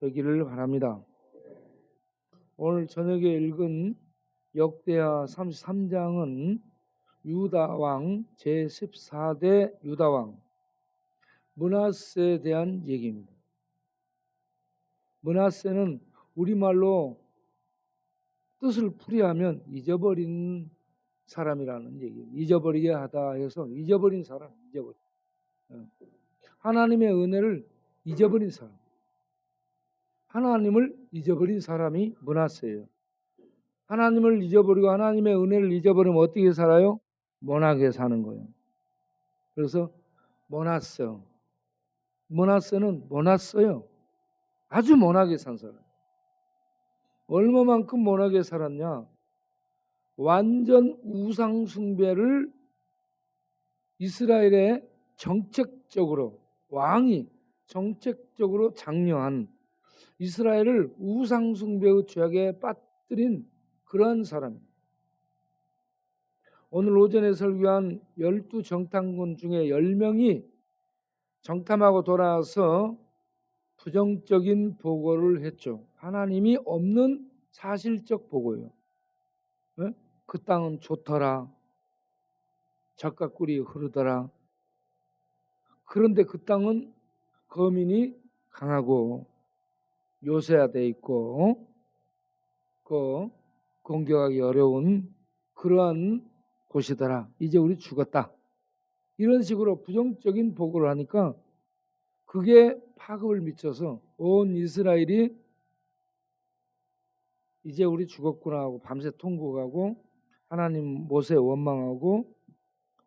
되기를 바랍니다. 오늘 저녁에 읽은 역대하 33장은 유다왕 제14대 유다왕 므낫세에 대한 얘기입니다. 므낫세는 우리말로 뜻을 풀이하면 잊어버린 사람이라는 얘기예요. 잊어버리게 하다 해서 잊어버린 사람, 잊어버린. 하나님의 은혜를 잊어버린 사람. 하나님을 잊어버린 사람이 므낫세예요. 하나님을 잊어버리고 하나님의 은혜를 잊어버리면 어떻게 살아요? 모나게 사는 거예요. 그래서 므낫세는 모났어요. 아주 모나게 산 사람. 얼마만큼 모나게 살았냐? 완전 우상 숭배를 이스라엘의 정책적으로 왕이 정책적으로 장려한 이스라엘을 우상 숭배의 죄악에 빠뜨린 그러한 사람입니다. 오늘 오전에 설교한 12 정탐꾼 중에 10명이 정탐하고 돌아와서 부정적인 보고를 했죠. 하나님이 없는 사실적 보고예요. 네? 그 땅은 좋더라. 젖과 꿀이 흐르더라. 그런데 그 땅은 거민이 강하고 요새화되어 있고 공격하기 어려운 그러한 곳이더라. 이제 우리 죽었다. 이런 식으로 부정적인 보고를 하니까 그게 파급을 미쳐서 온 이스라엘이 이제 우리 죽었구나 하고 밤새 통곡하고 하나님 모세 원망하고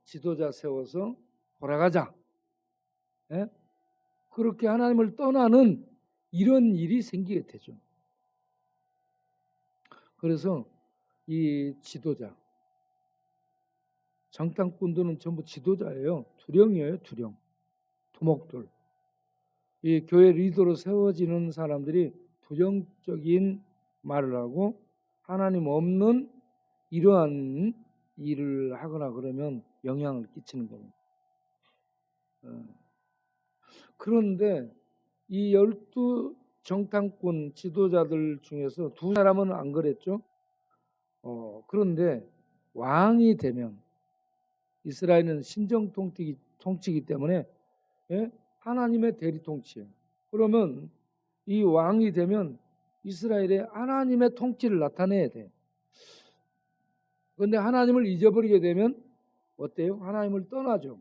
지도자 세워서 돌아가자. 예? 그렇게 하나님을 떠나는 이런 일이 생기게 되죠. 그래서 이 지도자 정탐꾼들은 전부 지도자예요. 두령이에요. 두령. 두목들. 이 교회 리더로 세워지는 사람들이 부정적인 말을 하고 하나님 없는 이러한 일을 하거나 그러면 영향을 끼치는 겁니다. 그런데 이 12 정탐꾼 지도자들 중에서 두 사람은 안 그랬죠. 그런데 왕이 되면 이스라엘은 신정 통치이기 때문에 하나님의 대리 통치예요. 그러면 이 왕이 되면 이스라엘의 하나님의 통치를 나타내야 돼. 그런데 하나님을 잊어버리게 되면 어때요? 하나님을 떠나죠.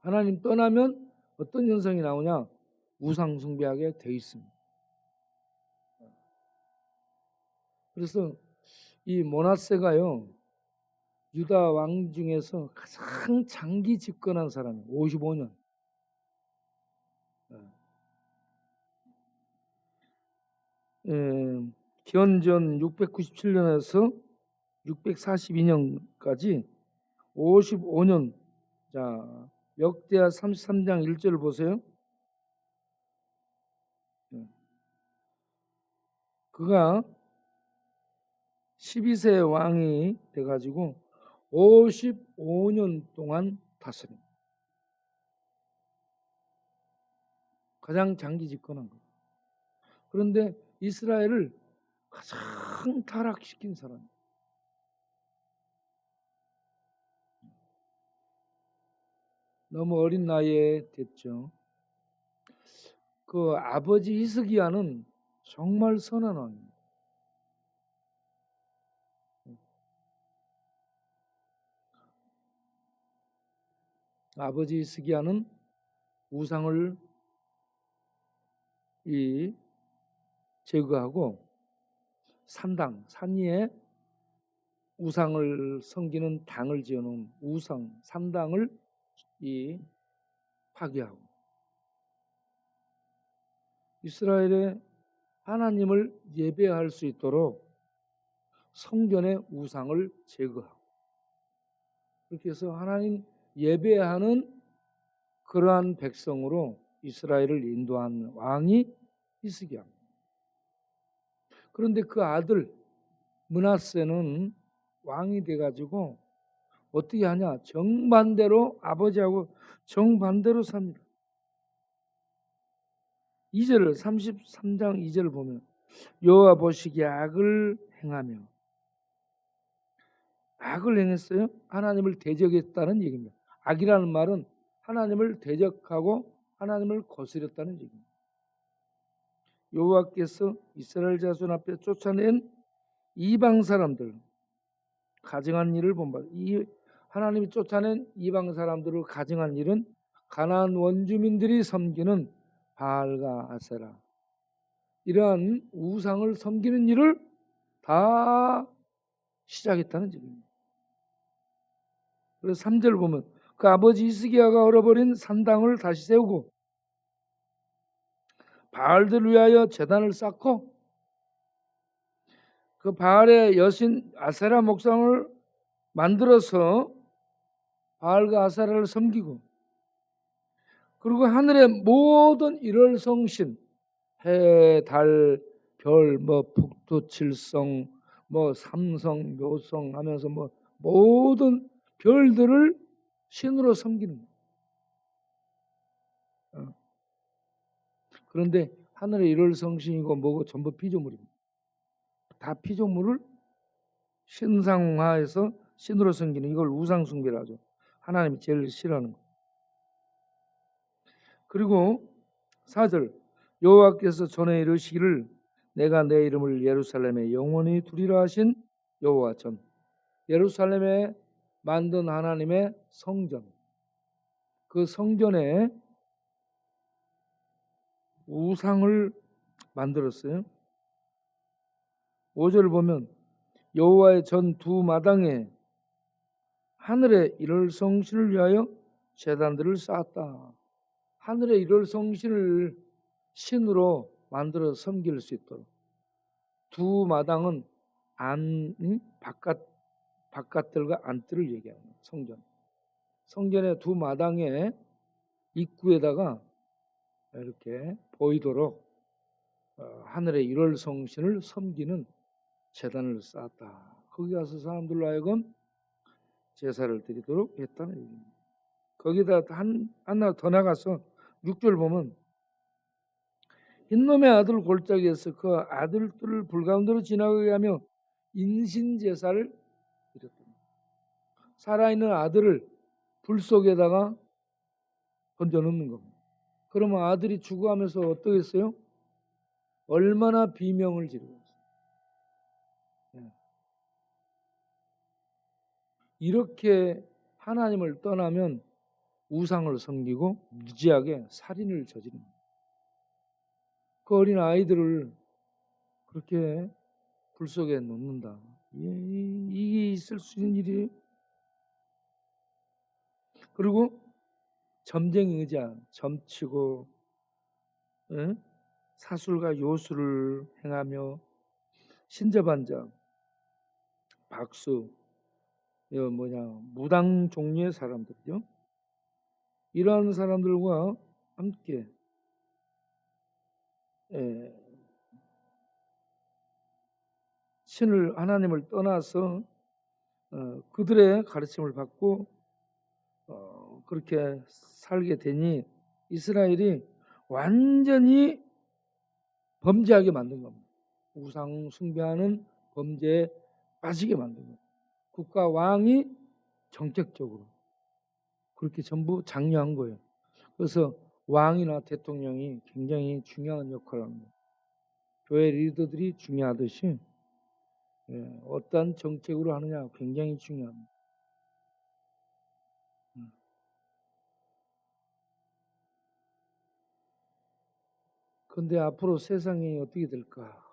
하나님 떠나면 어떤 현상이 나오냐? 우상 숭배하게 돼 있습니다. 그래서 이 므낫세가요 유다 왕 중에서 가장 장기 집권한 사람이에요. 55년. 기원전 697년에서 642년까지 55년. 자, 역대하 33장 1절을 보세요. 그가 12세 왕이 돼가지고 55년 동안 다스립니다. 가장 장기 집권한 거예요. 그런데 이스라엘을 가장 타락시킨 사람. 너무 어린 나이에 됐죠. 그 아버지 히스기야는 정말 선한 왕입니다. 아버지 히스기야는 우상을 제거하고 산 위에 우상을 섬기는 당을 지어놓은 우상 산당을 파괴하고 이스라엘의 하나님을 예배할 수 있도록 성전의 우상을 제거하고 그렇게 해서 하나님 예배하는 그러한 백성으로 이스라엘을 인도한 왕이 히스기야입니다. 그런데 그 아들 므낫세는 왕이 돼가지고 어떻게 하냐? 정반대로 아버지하고 정반대로 삽니다. 2절 33장 2절 보면 여호와 보시기에 악을 행하며 악을 행했어요. 하나님을 대적했다는 얘기입니다. 악이라는 말은 하나님을 대적하고 하나님을 거스렸다는 얘기입니다. 여호와께서 이스라엘 자손 앞에 쫓아낸 이방 사람들 가증한 일을 본받아. 이 하나님이 쫓아낸 이방 사람들을 가증한 일은 가나안 원주민들이 섬기는 바알과 아세라 이러한 우상을 섬기는 일을 다 시작했다는 얘기입니다. 그래서 3절 보면 그 아버지 히스기야가 얼어버린 산당을 다시 세우고 바알들을 위하여 제단을 쌓고 그 바알의 여신 아세라 목상을 만들어서 바알과 아세라를 섬기고 그리고 하늘의 모든 일월성신 해, 달, 별, 북두칠성, 삼성, 묘성 하면서 모든 별들을 신으로 섬기는 거예요. 그런데 하늘의 일월성신이고 뭐고 전부 피조물입니다. 다 피조물을 신상화해서 신으로 섬기는 이걸 우상숭배라죠. 하나님이 제일 싫어하는 거. 그리고 4절 여호와께서 전에 이르시기를 내가 내 이름을 예루살렘에 영원히 두리라 하신 여호와 전 예루살렘에 만든 하나님의 성전 그 성전에 우상을 만들었어요. 5절을 보면 여호와의 전 두 마당에 하늘의 일월성신을 위하여 제단들을 쌓았다. 하늘의 일월성신을 신으로 만들어 섬길 수 있도록 두 마당은 바깥들과 안뜰을 얘기합니다. 성전의 두 마당에 입구에다가 이렇게 보이도록 하늘의 일월성신을 섬기는 제단을 쌓았다. 거기 가서 사람들로 하여금 제사를 드리도록 했다는 얘기입니다. 거기다 하나 더 나가서 6절 보면 흰놈의 아들 골짜기에서 그 아들들을 불 가운데로 지나가게 하며 인신제사를 드렸다. 살아있는 아들을 불 속에다가 던져놓는 겁니다. 그러면 아들이 죽어가면서 어떻게 했어요? 얼마나 비명을 지르고 있어요. 이렇게 하나님을 떠나면 우상을 섬기고 무지하게 살인을 저지릅니다. 그 어린 아이들을 그렇게 불 속에 놓는다. 이게 있을 수 있는 일이에요. 그리고 점쟁이 의자, 점치고 사술과 요술을 행하며 신접한자, 박수, 무당 종류의 사람들이죠. 이러한 사람들과 함께 신을 하나님을 떠나서 그들의 가르침을 받고 그렇게 살게 되니 이스라엘이 완전히 범죄하게 만든 겁니다. 우상 숭배하는 범죄에 빠지게 만든 겁니다. 국가 왕이 정책적으로 그렇게 전부 장려한 거예요. 그래서 왕이나 대통령이 굉장히 중요한 역할을 합니다. 교회 리더들이 중요하듯이 어떤 정책으로 하느냐 굉장히 중요합니다. 그런데 앞으로 세상이 어떻게 될까?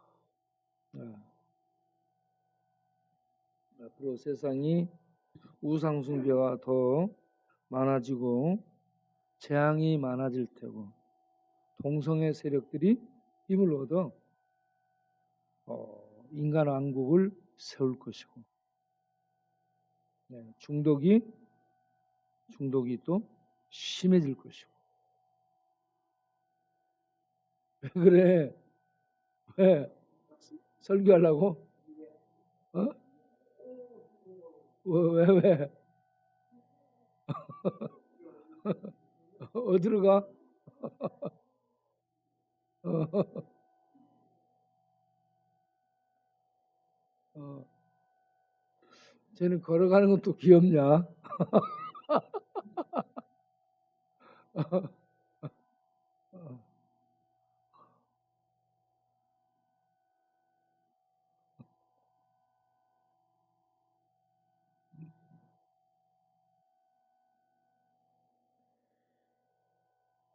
앞으로 세상이 우상 숭배가 더 많아지고 재앙이 많아질 테고 동성애 세력들이 힘을 얻어 인간 왕국을 세울 것이고 중독이 또 심해질 것이고. 왜 그래? 왜? 설교하려고? 왜? 어디로 가? 어, 쟤는 걸어가는 것도 귀엽냐?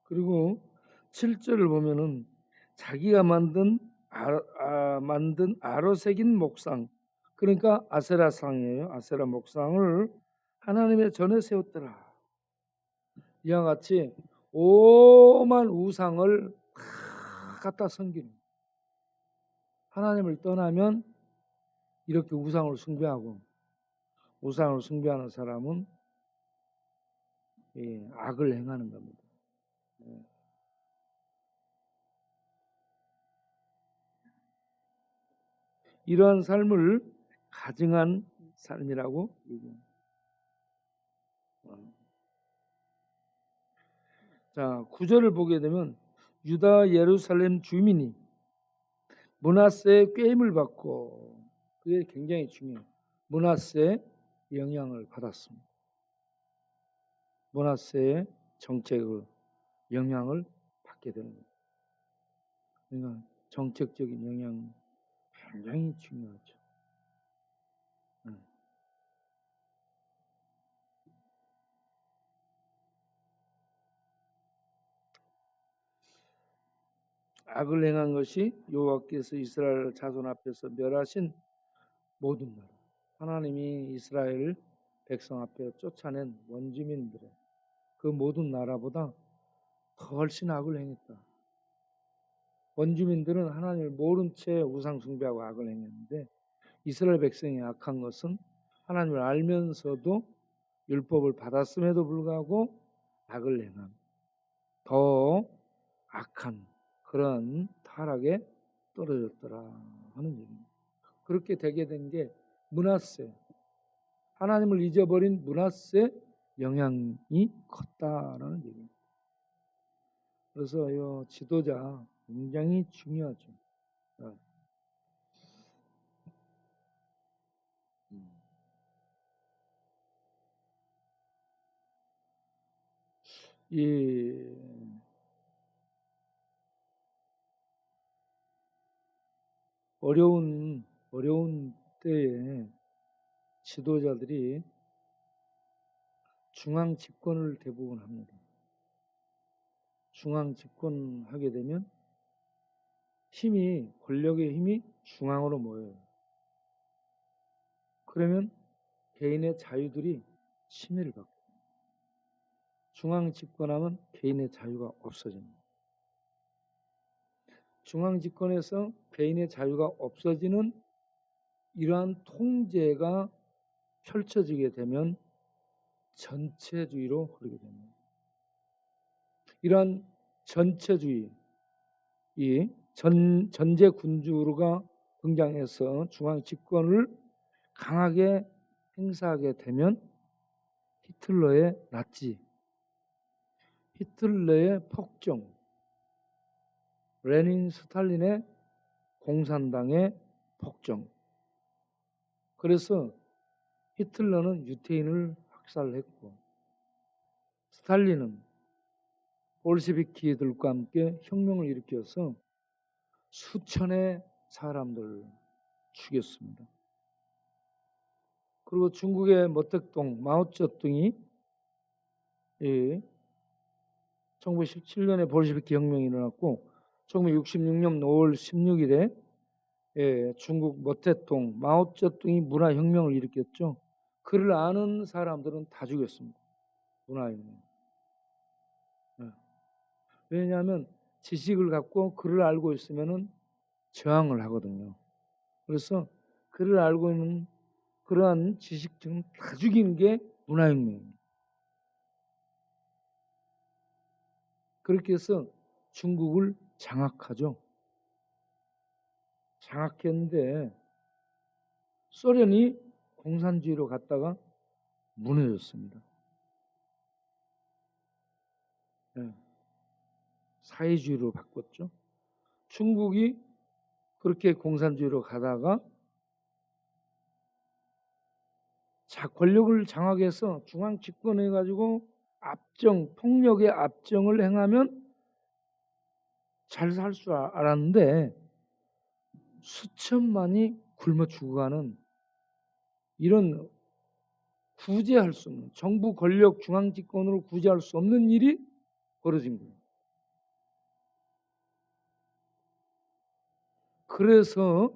그리고 7절을 보면은 자기가 만든 아로 새긴 목상, 그러니까 아세라상이에요. 아세라 목상을 하나님의 전에 세웠더라. 이와 같이 오만 우상을 다 갖다 섬기는, 하나님을 떠나면 이렇게 우상을 숭배하고, 우상을 숭배하는 사람은 악을 행하는 겁니다. 이러한 삶을 가증한 삶이라고 얘기합니다. 자, 9절을 보게 되면 유다 예루살렘 주민이 므낫세의 꾀임을 받고, 그게 굉장히 중요해요. 므낫세의 영향을 받았습니다. 므낫세의 정책을 영향을 받게 되는 거예요. 그러니까 정책적인 영향 굉장히 중요하죠. 악을 행한 것이 여호와께서 이스라엘 자손 앞에서 멸하신 모든 나라, 하나님이 이스라엘 백성 앞에 쫓아낸 원주민들의 그 모든 나라보다 더 훨씬 악을 행했다. 원주민들은 하나님을 모른 채 우상 숭배하고 악을 행했는데, 이스라엘 백성이 악한 것은 하나님을 알면서도 율법을 받았음에도 불구하고 악을 행한 더 악한 그런 타락에 떨어졌더라 하는 얘기입니다. 그렇게 되게 된 게 므낫세, 하나님을 잊어버린 므낫세 영향이 컸다라는 얘기입니다. 그래서 이 지도자 굉장히 중요하죠. 이 어려운 때에 지도자들이 중앙 집권을 대부분 합니다. 중앙 집권하게 되면 권력의 힘이 중앙으로 모여요. 그러면 개인의 자유들이 침해를 받고, 중앙 집권하면 개인의 자유가 없어집니다. 중앙 집권에서 개인의 자유가 없어지는 이러한 통제가 펼쳐지게 되면 전체주의로 흐르게 됩니다. 이러한 전체주의, 이 전제군주가 등장해서 중앙 집권을 강하게 행사하게 되면 히틀러의 나치, 히틀러의 폭정, 레닌 스탈린의 공산당의 폭정. 그래서 히틀러는 유태인을 학살했고, 스탈린은 볼셰비키들과 함께 혁명을 일으켜서 수천의 사람들을 죽였습니다. 그리고 중국의 모택동 마오쩌둥이 1917년에 볼셰비키 혁명이 일어났고 1966년 5월 16일에 중국 모택동 마오쩌둥이 문화혁명을 일으켰죠. 그를 아는 사람들은 다 죽였습니다. 문화혁명. 왜냐하면 지식을 갖고 그를 알고 있으면은 저항을 하거든요. 그래서 그를 알고 있는 그러한 지식층은 다 죽이는 게 문화혁명입니다. 그렇게 해서 중국을 장악하죠. 장악했는데 소련이 공산주의로 갔다가 무너졌습니다. 사회주의로 바꿨죠. 중국이 그렇게 공산주의로 가다가 권력을 장악해서 중앙 집권해가지고 폭력의 압정을 행하면 잘 살 줄 알았는데 수천만이 굶어 죽어가는 이런 구제할 수 없는, 정부 권력 중앙 집권으로 구제할 수 없는 일이 벌어진 거예요. 그래서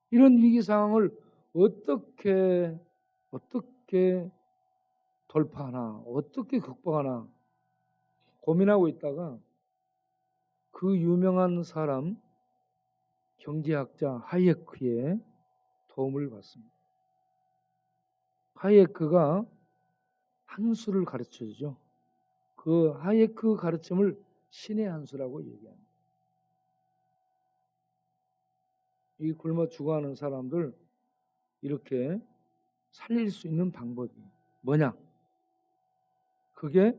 이런 위기 상황을 어떻게 돌파하나, 어떻게 극복하나 고민하고 있다가 그 유명한 사람 경제학자 하이에크의 도움을 받습니다. 하이에크가 한 수를 가르쳐 주죠. 그 하이에크 가르침을 신의 한 수라고 얘기합니다. 이 굶어 죽어가는 사람들 이렇게 살릴 수 있는 방법이 뭐냐? 그게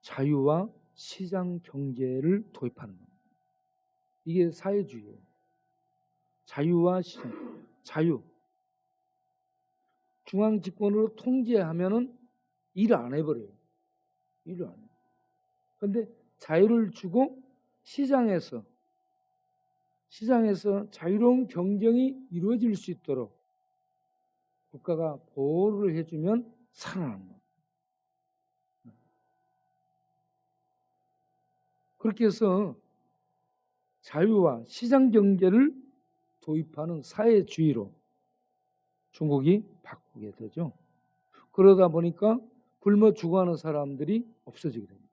자유와 시장 경제를 도입하는 겁니다. 이게 사회주의예요. 자유와 시장, 자유. 중앙 집권으로 통제하면은 일을 안 해버려요. 일을 안 해요. 그런데 자유를 주고 시장에서 자유로운 경쟁이 이루어질 수 있도록 국가가 보호를 해주면 살아나는 겁니다. 그렇게 해서 자유와 시장 경제를 도입하는 사회주의로 중국이 바꾸게 되죠. 그러다 보니까 굶어 죽어가는 사람들이 없어지게 됩니다.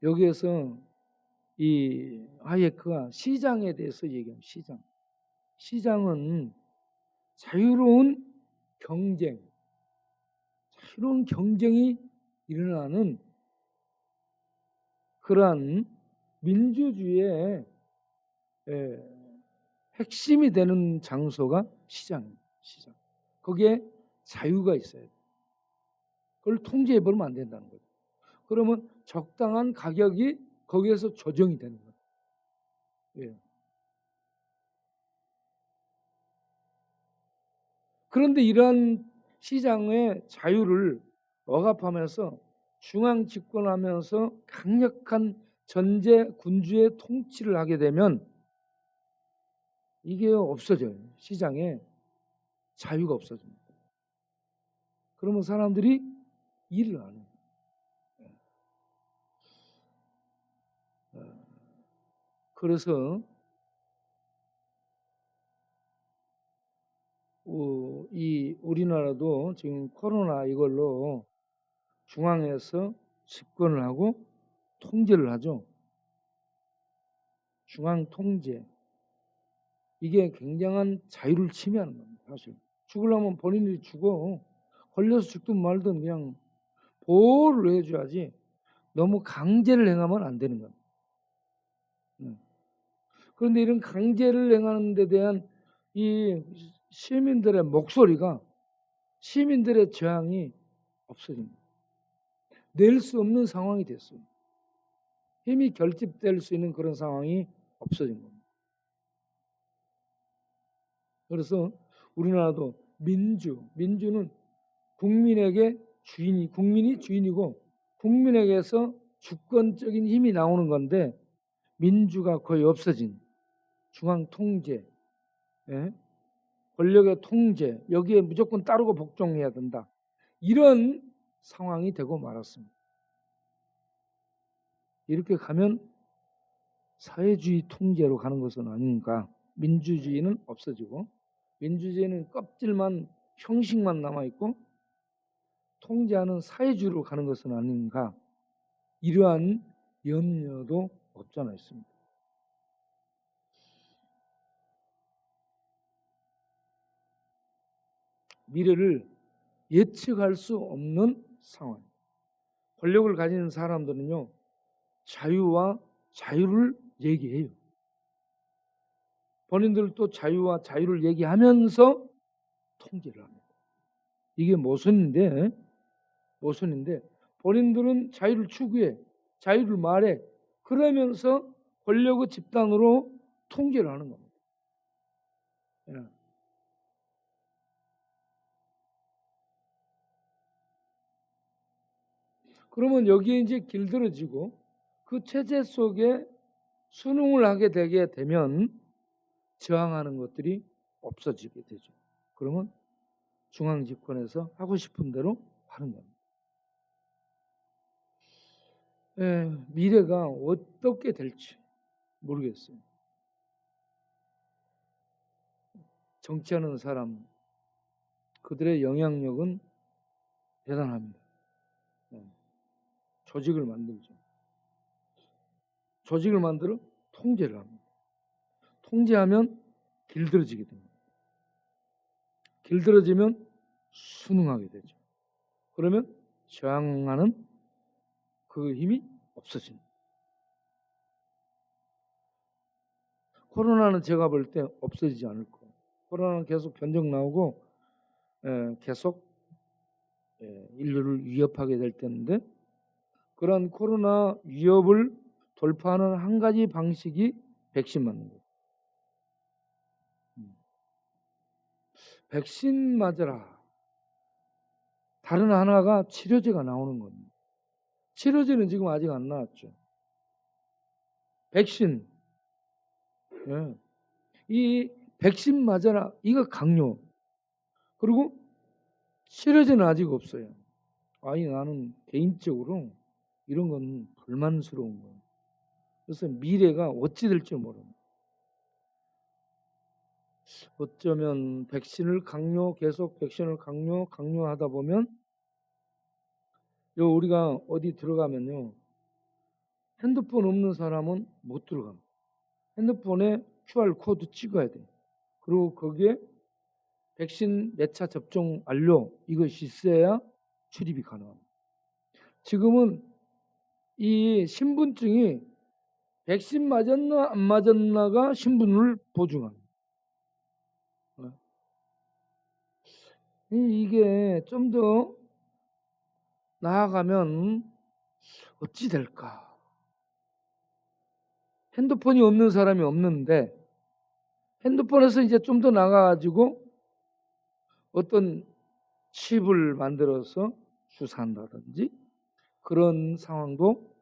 여기에서 이 하이에크가 시장에 대해서 얘기합니다. 시장은 자유로운 경쟁이 일어나는 그러한 민주주의의 핵심이 되는 장소가 시장입니다. 시장. 거기에 자유가 있어야 돼요. 그걸 통제해버리면 안 된다는 거죠. 그러면 적당한 가격이 거기에서 조정이 되는 거예요. 예. 그런데 이러한 시장의 자유를 억압하면서 중앙 집권하면서 강력한 전제 군주의 통치를 하게 되면 이게 없어져요. 시장에 자유가 없어집니다. 그러면 사람들이 일을 안 해요. 그래서 이 우리나라도 지금 코로나 이걸로 중앙에서 집권을 하고 통제를 하죠. 중앙 통제. 이게 굉장한 자유를 침해하는 겁니다. 사실 죽으려면 본인이 죽어. 걸려서 죽든 말든 그냥 보호를 해줘야지 너무 강제를 행하면 안 되는 겁니다. 그런데 이런 강제를 행하는 데 대한 이 시민들의 목소리가, 시민들의 저항이 없어집니다. 낼 수 없는 상황이 됐어요. 힘이 결집될 수 있는 그런 상황이 없어진 겁니다. 그래서 우리나라도 민주는 국민이 주인이고 국민에게서 주권적인 힘이 나오는 건데 민주가 거의 없어진 중앙 통제, 권력의 통제, 여기에 무조건 따르고 복종해야 된다. 이런 상황이 되고 말았습니다. 이렇게 가면 사회주의 통제로 가는 것은 아닌가. 민주주의는 없어지고 민주주의는 껍질만 형식만 남아있고 통제하는 사회주의로 가는 것은 아닌가. 이러한 염려도 없지 않아 있습니다. 미래를 예측할 수 없는 상황. 권력을 가진 사람들은요, 자유와 자유를 얘기해요. 본인들도 자유와 자유를 얘기하면서 통제를 합니다. 이게 모순인데 본인들은 자유를 추구해, 자유를 말해. 그러면서 권력의 집단으로 통제를 하는 겁니다. 예. 그러면 여기에 이제 길들여지고 그 체제 속에 순응을 하게 되게 되면 저항하는 것들이 없어지게 되죠. 그러면 중앙 집권에서 하고 싶은 대로 하는 겁니다. 예, 미래가 어떻게 될지 모르겠어요. 정치하는 사람, 그들의 영향력은 대단합니다. 예, 조직을 만들죠. 조직을 만들어 통제를 합니다. 통제하면 길들어지게 됩니다. 길들어지면 순응하게 되죠. 그러면 저항하는 그 힘이 없어집니다. 코로나는 제가 볼 때 없어지지 않을 거예요. 코로나는 계속 변종 나오고 계속 인류를 위협하게 될 텐데 그런 코로나 위협을 돌파하는 한 가지 방식이 백신 맞는 거예요. 백신 맞으라. 다른 하나가 치료제가 나오는 겁니다. 치료제는 지금 아직 안 나왔죠. 백신. 예. 이 백신 맞아라. 이거 강요. 그리고 치료제는 아직 없어요. 아니 나는 개인적으로 이런 건 불만스러운 거예요. 그래서 미래가 어찌 될지 모릅니다. 어쩌면 백신을 계속 백신을 강요하다 보면 우리가 어디 들어가면요. 핸드폰 없는 사람은 못 들어갑니다. 핸드폰에 QR 코드 찍어야 돼요. 그리고 거기에 백신 몇 차 접종 완료 이것이 있어야 출입이 가능합니다. 지금은 이 신분증이 백신 맞았나 안 맞았나가 신분을 보증합니다. 이게 좀 더 나아가면 어찌 될까? 핸드폰이 없는 사람이 없는데 핸드폰에서 이제 좀 더 나가가지고 어떤 칩을 만들어서 주사한다든지 그런 상황도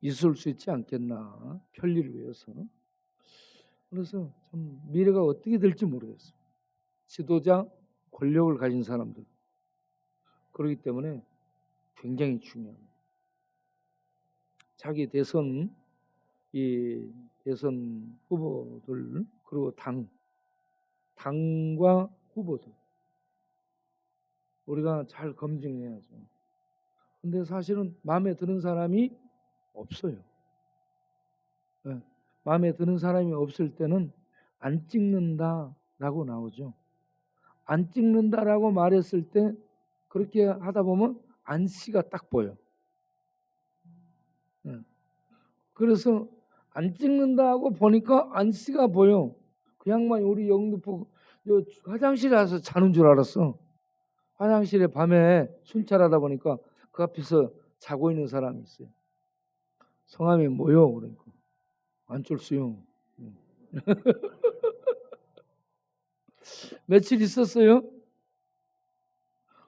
있을 수 있지 않겠나, 편리를 위해서. 그래서 참 미래가 어떻게 될지 모르겠어요. 지도자, 권력을 가진 사람들. 그렇기 때문에 굉장히 중요합니다. 자기 이 대선 후보들, 그리고 당과 후보들. 우리가 잘 검증해야죠. 근데 사실은 마음에 드는 사람이 없어요. 네. 마음에 드는 사람이 없을 때는 안 찍는다라고 나오죠. 안 찍는다라고 말했을 때 그렇게 하다 보면 안 씨가 딱 보여. 네. 그래서 안 찍는다고 보니까 안 씨가 보여. 그 양반이 우리 영등포 화장실에 가서 자는 줄 알았어. 화장실에 밤에 순찰하다 보니까 그 앞에서 자고 있는 사람이 있어요. 성함이 뭐요? 그러니까 안철수요. 며칠 있었어요?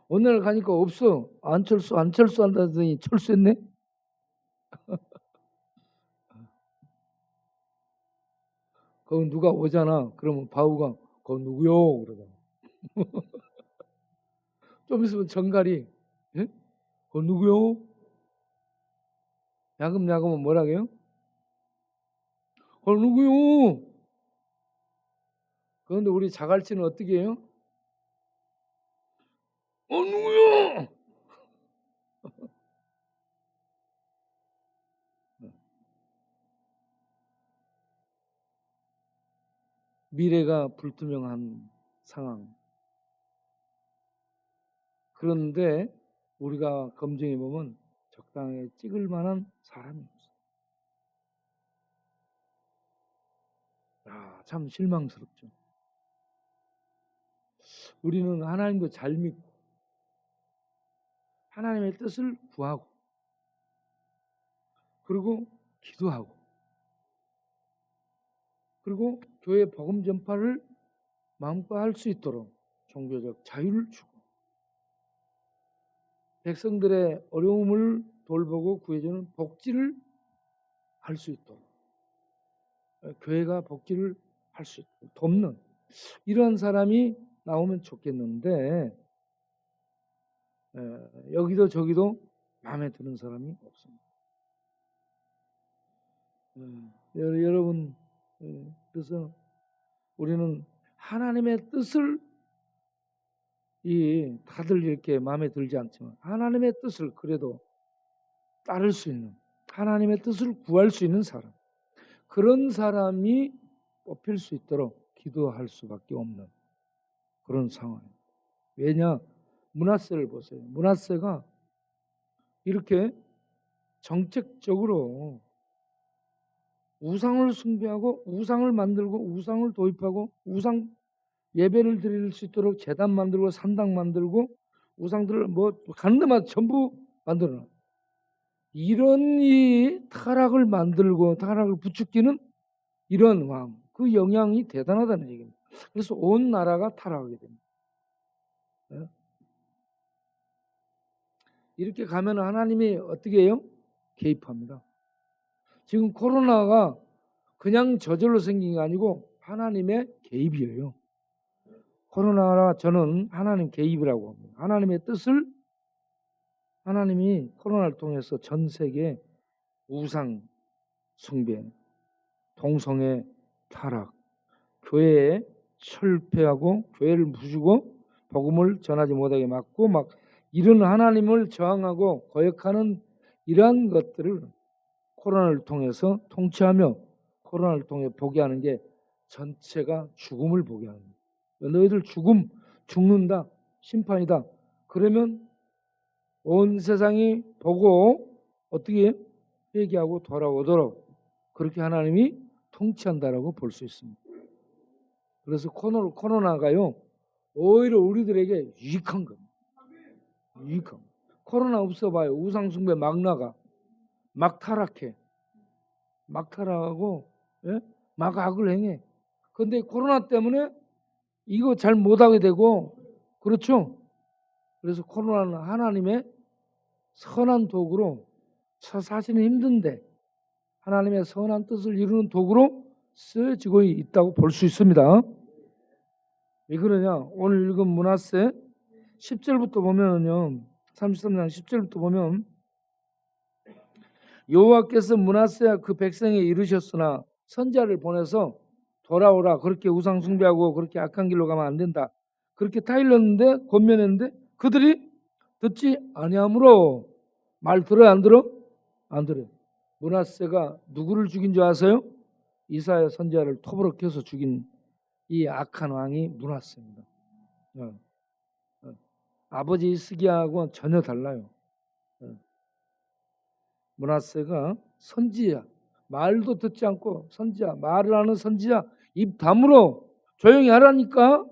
어느 날 가니까 없어. 안철수 한다더니 철수했네. 거기 누가 오잖아. 그러면 바우가 거기 누구요? 그러잖아. 좀 있으면 정갈이 예? 거기 누구요? 야금야금은 뭐라고요? 거기 누구요? 그런데 우리 자갈치는 어떻게 해요? 누구요? 미래가 불투명한 상황. 그런데 우리가 검증해 보면 적당하게 찍을 만한 사람이 없어. 참 실망스럽죠. 우리는 하나님도 잘 믿고 하나님의 뜻을 구하고 그리고 기도하고 그리고 교회 복음 전파를 마음껏 할 수 있도록 종교적 자유를 주고 백성들의 어려움을 돌보고 구해주는 복지를 할 수 있도록 교회가 복지를 할 수 있도록 돕는 이런 사람이 나오면 좋겠는데 여기도 저기도 마음에 드는 사람이 없습니다. 여러분 그래서 우리는 하나님의 뜻을 다들 이렇게 마음에 들지 않지만 하나님의 뜻을 그래도 따를 수 있는 하나님의 뜻을 구할 수 있는 사람 그런 사람이 뽑힐 수 있도록 기도할 수밖에 없는 그런 상황입니다. 왜냐? 므낫세를 보세요. 므낫세가 이렇게 정책적으로 우상을 숭배하고 우상을 만들고 우상을 도입하고 우상 예배를 드릴 수 있도록 제단 만들고 산당 만들고 우상들을 가는 데마다 전부 만들어놔. 이런 이 타락을 만들고 타락을 부추기는 이런 왕, 그 영향이 대단하다는 얘기입니다. 그래서 온 나라가 타락하게 됩니다. 이렇게 가면 하나님이 어떻게 해요? 개입합니다. 지금 코로나가 그냥 저절로 생긴 게 아니고 하나님의 개입이에요. 코로나라 저는 하나님 개입이라고 합니다. 하나님의 뜻을 하나님이 코로나를 통해서 전 세계 우상 숭배, 동성애 타락, 교회에 철폐하고 교회를 부수고 복음을 전하지 못하게 막고 막 이런 하나님을 저항하고 거역하는 이러한 것들을 코로나를 통해서 통치하며 코로나를 통해 보게 하는 게 전체가 죽음을 보게 하는 거예요. 너희들 죽는다, 심판이다. 그러면 온 세상이 보고 어떻게 회개하고 돌아오도록 그렇게 하나님이 통치한다라고 볼 수 있습니다. 그래서 코로나가요 오히려 우리들에게 유익한 겁니다. 유익한. 코로나 없어봐요. 우상숭배 막 나가, 막 타락해, 막 타락하고 막 악을 행해. 그런데 코로나 때문에 이거 잘 못하게 되고 그렇죠. 그래서 코로나는 하나님의 선한 도구로 사실은 힘든데 하나님의 선한 뜻을 이루는 도구로 쓰여지고 있다고 볼 수 있습니다. 왜 그러냐? 오늘 읽은 므낫세 10절부터 보면요, 33장 10절부터 보면 여호와께서 므낫세와 그 백성에 이르셨으나 선지자를 보내서 돌아오라, 그렇게 우상 숭배하고 그렇게 악한 길로 가면 안 된다, 그렇게 타일렀는데 권면했는데 그들이 듣지 아니하므로. 말 들어요? 안 들어? 안 들어요. 므낫세가 누구를 죽인 줄 아세요? 이사야 선지자를 톱으로 켜서 죽인 이 악한 왕이 므낫세입니다. 아버지 히스기야하고 전혀 달라요. 므낫세가 선지자, 말도 듣지 않고 선지자, 말을 하는 선지자 입 다물어 조용히 하라니까.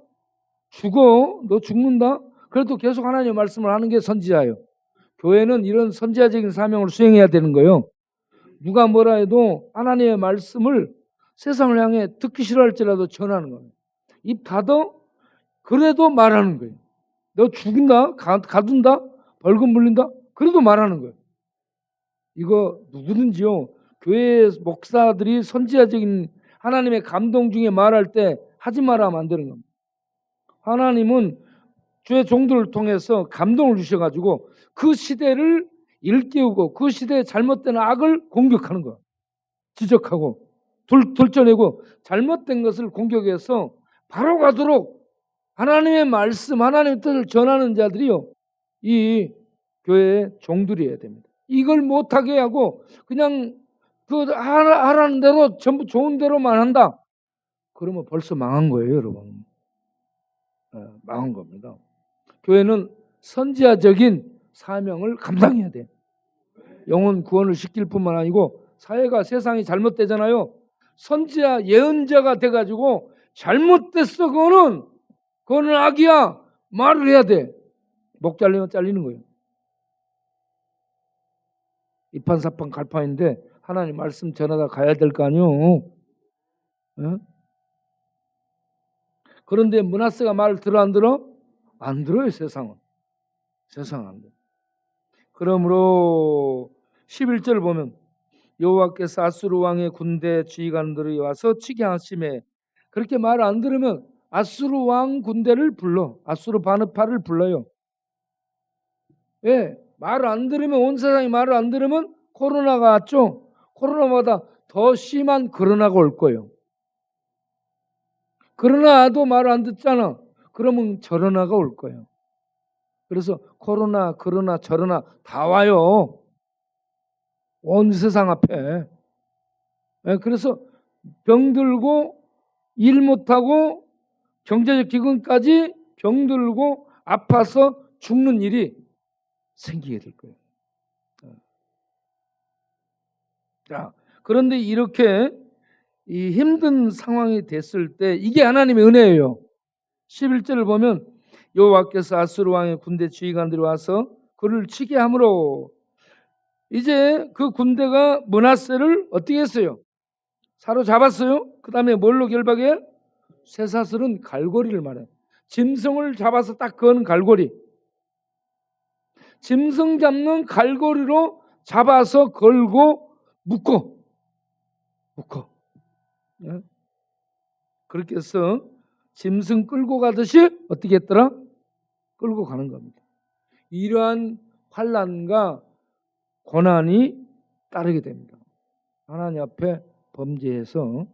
죽어, 너 죽는다. 그래도 계속 하나님의 말씀을 하는 게 선지자예요. 교회는 이런 선지자적인 사명을 수행해야 되는 거예요. 누가 뭐라 해도 하나님의 말씀을 세상을 향해 듣기 싫어할지라도 전하는 거예요. 입 닫어 그래도 말하는 거예요. 너 죽인다, 가둔다, 벌금 물린다, 그래도 말하는 거예요. 이거 누구든지요, 교회 목사들이 선지자적인 하나님의 감동 중에 말할 때 하지 마라 하면 안 되는 겁니다. 하나님은 주의 종들을 통해서 감동을 주셔가지고 그 시대를 일깨우고 그 시대의 잘못된 악을 공격하는 거예요. 지적하고 들춰내고 잘못된 것을 공격해서 바로 가도록 하나님의 말씀, 하나님의 뜻을 전하는 자들이요, 이 교회의 종들이어야 됩니다. 이걸 못하게 하고 그냥 그 하라는 대로 전부 좋은 대로만 한다, 그러면 벌써 망한 거예요, 여러분. 망한 겁니다. 교회는 선지자적인 사명을 감당해야 돼. 영혼 구원을 시킬 뿐만 아니고 사회가, 세상이 잘못되잖아요. 선지자, 예언자가 돼가지고 잘못됐어, 그거는 악이야, 말을 해야 돼. 목 잘리면 잘리는 거예요. 이판사판 갈판인데 하나님 말씀 전하다 가야 될 거 아니요. 어? 그런데 므낫세가 말을 들어 안 들어? 안 들어요. 세상은. 세상은 안 들어. 그러므로 11절 보면 여호와께서 아수르 왕의 군대 지휘관들이 와서 치게 하심에, 그렇게 말 안 들으면 아수르 왕 군대를 불러. 아수르 바느파를 불러요. 왜? 말을 안 들으면, 온 세상이 말을 안 들으면 코로나가 왔죠. 코로나보다 더 심한 코로나가 올 거예요. 그러나도 말을 안 듣잖아. 그러면 저러나가 올 거예요. 그래서 코로나, 그러나, 저러나 다 와요. 온 세상 앞에. 그래서 병들고 일 못하고 경제적 기근까지 병들고 아파서 죽는 일이 생기게 될 거예요. 자, 그런데 이렇게 이 힘든 상황이 됐을 때 이게 하나님의 은혜예요. 11절을 보면 여호와께서 아수르 왕의 군대 지휘관들이 와서 그를 치게 함으로, 이제 그 군대가 므낫세를 어떻게 했어요? 사로잡았어요. 그 다음에 뭘로 결박해? 쇠사슬은 갈고리를 말해요. 짐승을 잡아서 딱 그는 갈고리. 짐승 잡는 갈고리로 잡아서 걸고 묶어. 그렇게 해서 짐승 끌고 가듯이 어떻게 했더라? 끌고 가는 겁니다. 이러한 환난과 고난이 따르게 됩니다. 하나님 앞에 범죄해서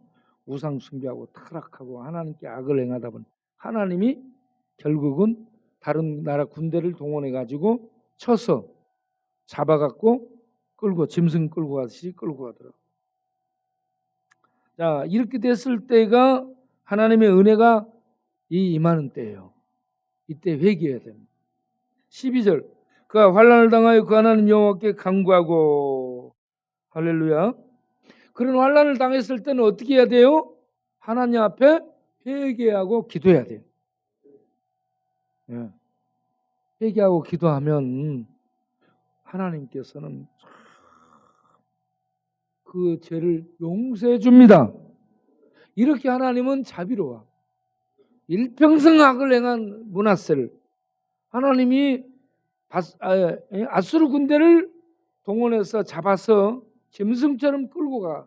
우상 숭배하고 타락하고 하나님께 악을 행하다 보니 하나님이 결국은 다른 나라 군대를 동원해 가지고 쳐서 잡아갖고 끌고, 짐승 끌고 가듯이 끌고 가더라고요. 자, 이렇게 됐을 때가 하나님의 은혜가 임하는 때예요. 이때 회개해야 됩니다. 12절, 그가 환난을 당하여 그 하나님 여호와께 간구하고, 할렐루야. 그런 환난을 당했을 때는 어떻게 해야 돼요? 하나님 앞에 회개하고 기도해야 돼요. 회개하고 기도하면 하나님께서는 그 죄를 용서해 줍니다. 이렇게 하나님은 자비로워. 일평생 악을 행한 므낫세를 하나님이 아수르 군대를 동원해서 잡아서 짐승처럼 끌고 가.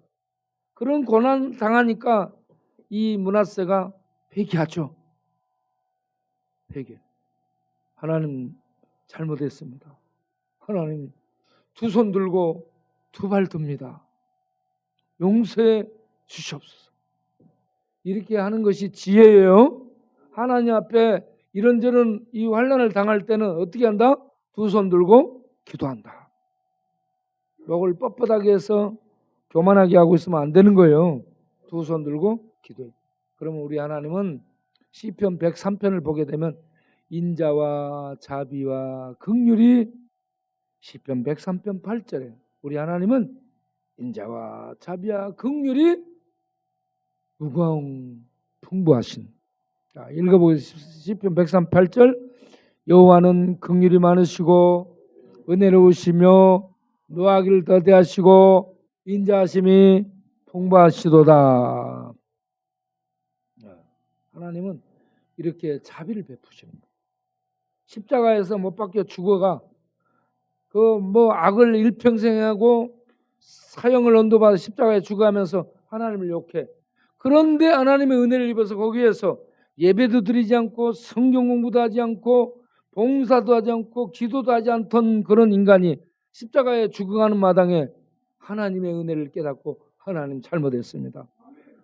그런 고난 당하니까 이 므낫세가 회개하죠. 회개. 하나님 잘못했습니다. 하나님 두 손 들고 두 발 듭니다. 용서해 주시옵소서. 이렇게 하는 것이 지혜예요. 하나님 앞에 이런저런 이 환난을 당할 때는 어떻게 한다? 두 손 들고 기도한다. 목을 뻣뻣하게 해서 교만하게 하고 있으면 안 되는 거예요. 두 손 들고 기도해. 그러면 우리 하나님은 시편 103편을 보게 되면 인자와 자비와 긍휼이, 시편 103편 8절에 우리 하나님은 인자와 자비와 긍휼이 무거운 풍부하신. 자, 읽어보겠습니다. 시편 138절, 여호와는 긍휼이 많으시고 은혜로우시며 노하기를 더디하시고 인자하심이 풍부하시도다. 하나님은 이렇게 자비를 베푸십니다. 십자가에서 못 박혀 죽어가 악을 일평생 하고 사형을 언도받아 십자가에 죽어가면서 하나님을 욕해. 그런데 하나님의 은혜를 입어서 거기에서 예배도 드리지 않고 성경 공부도 하지 않고 봉사도 하지 않고 기도도 하지 않던 그런 인간이 십자가에 죽어가는 마당에 하나님의 은혜를 깨닫고 하나님 잘못했습니다.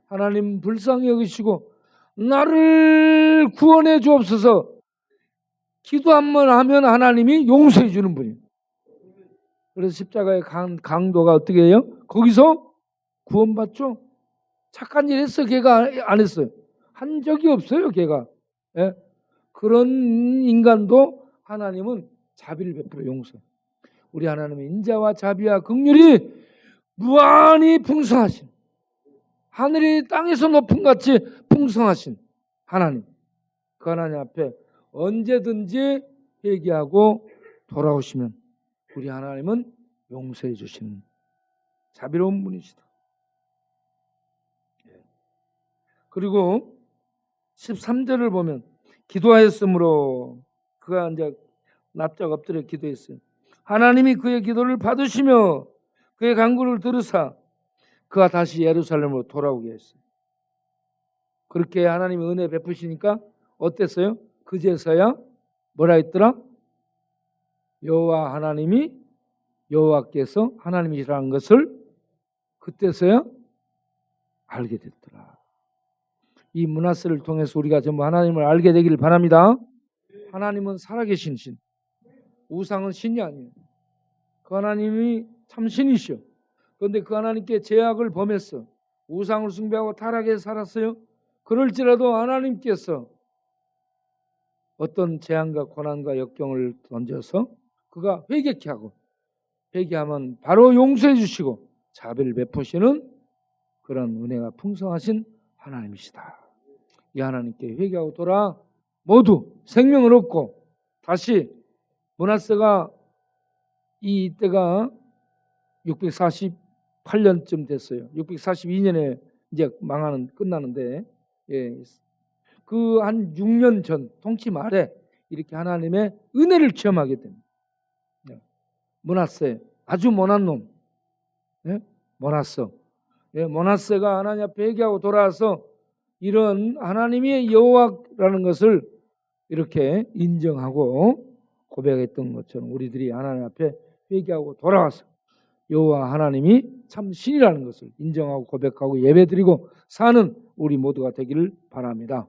하나님 불쌍히 여기시고 나를 구원해 주옵소서. 기도 한번 하면 하나님이 용서해 주는 분이에요. 그래서 십자가의 강도가 어떻게 해요? 거기서 구원받죠. 착한 일 했어. 걔가 안 했어요. 한 적이 없어요. 걔가. 예? 그런 인간도 하나님은 자비를 베풀어 용서. 우리 하나님은 인자와 자비와 긍휼이 무한히 풍성하신, 하늘이 땅에서 높은 같이 풍성하신 하나님. 그 하나님 앞에 언제든지 회개하고 돌아오시면 우리 하나님은 용서해 주시는 자비로운 분이시다. 그리고 13절을 보면 기도하였으므로 그가 이제 납작 엎드려 기도했어요. 하나님이 그의 기도를 받으시며 그의 간구를 들으사 그가 다시 예루살렘으로 돌아오게 했어요. 그렇게 하나님이 은혜 베푸시니까 어땠어요? 그제서야 뭐라 했더라? 여호와 하나님이 여호와께서 하나님이시라는 것을 그때서야 알게 됐더라. 이 므낫세를 통해서 우리가 전부 하나님을 알게 되기를 바랍니다. 하나님은 살아계신 신, 우상은 신이 아니에요. 그 하나님이 참 신이시오. 그런데 그 하나님께 죄악을 범했어. 우상을 숭배하고 타락해서 살았어요. 그럴지라도 하나님께서 어떤 재앙과 고난과 역경을 던져서 그가 회개케 하고 회개하면 바로 용서해 주시고 자비를 베푸시는 그런 은혜가 풍성하신 하나님이시다. 이 하나님께 회개하고 돌아 모두 생명을 얻고 다시 므낫세가 이때가 648년쯤 됐어요. 642년에 이제 끝나는데 그 한 6년 전 통치 말에 이렇게 하나님의 은혜를 체험하게 됩니다. 므낫세 아주 못난 놈, 므낫세가 하나님 앞에 회개하고 돌아와서 이런 하나님의 여호와라는 것을 이렇게 인정하고 고백했던 것처럼 우리들이 하나님 앞에 회개하고 돌아와서 여호와 하나님이 참 신이라는 것을 인정하고 고백하고 예배드리고 사는 우리 모두가 되기를 바랍니다.